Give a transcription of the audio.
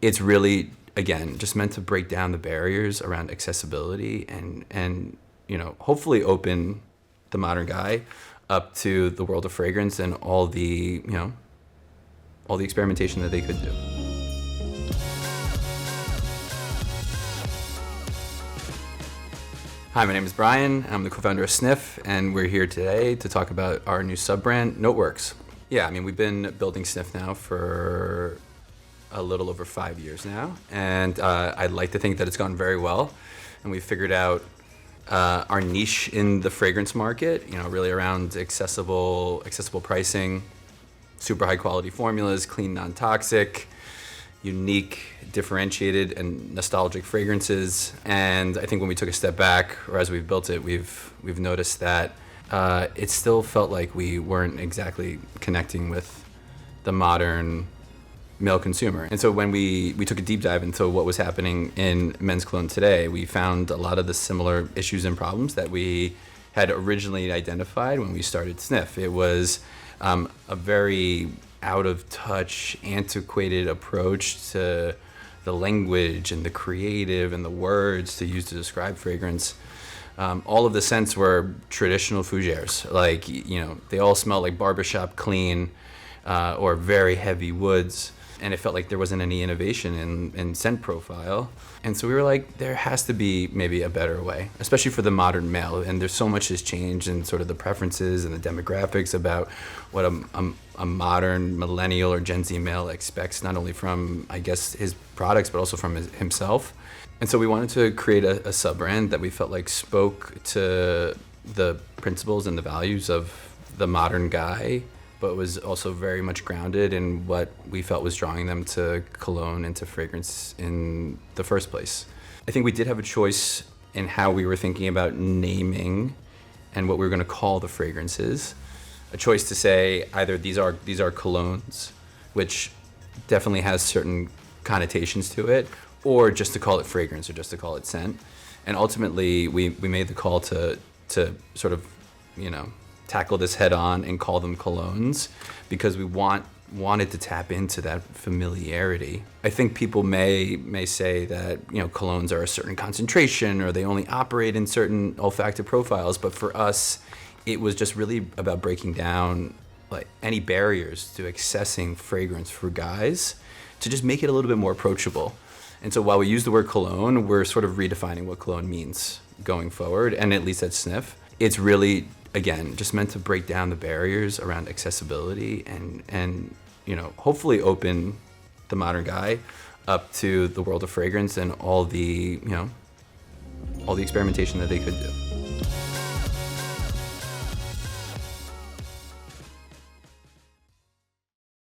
It's really, again, just meant to break down the barriers around accessibility and hopefully open the modern guy up to the world of fragrance and all the experimentation that they could do. Hi, my name is Bryan. I'm the co-founder of Snif, and we're here today to talk about our new sub-brand, Notewrks. Yeah, I mean, we've been building Snif now for a little over 5 years now, and I'd like to think that it's gone very well, and we've figured out our niche in the fragrance market, really around accessible pricing, super high quality formulas, clean, non-toxic, unique, differentiated, and nostalgic fragrances. And I think when we took a step back, or as we've built it, we've noticed that it still felt like we weren't exactly connecting with the modern male consumer. And so when we took a deep dive into what was happening in men's cologne today, we found a lot of the similar issues and problems that we had originally identified when we started Snif. It was a very out of touch, antiquated approach to the language and the creative and the words to use to describe fragrance. All of the scents were traditional fougères, like, they all smell like barbershop clean or very heavy woods. And it felt like there wasn't any innovation in scent profile. And so we were like, there has to be maybe a better way, especially for the modern male. And there's so much has changed in sort of the preferences and the demographics about what a modern millennial or Gen Z male expects, not only from, I guess, his products, but also from himself. And so we wanted to create a sub-brand that we felt like spoke to the principles and the values of the modern guy, but was also very much grounded in what we felt was drawing them to cologne and to fragrance in the first place. I think we did have a choice in how we were thinking about naming and what we were going to call the fragrances. A choice to say either these are colognes, which definitely has certain connotations to it, or just to call it fragrance or just to call it scent. And ultimately, we made the call to sort of, tackle this head on and call them colognes because we wanted to tap into that familiarity. I think people may say that colognes are a certain concentration or they only operate in certain olfactive profiles, but for us it was just really about breaking down like any barriers to accessing fragrance for guys to just make it a little bit more approachable. And so while we use the word cologne, we're sort of redefining what cologne means going forward, and at least at Snif, it's really, again, just meant to break down the barriers around accessibility and hopefully open the modern guy up to the world of fragrance and all the experimentation that they could do.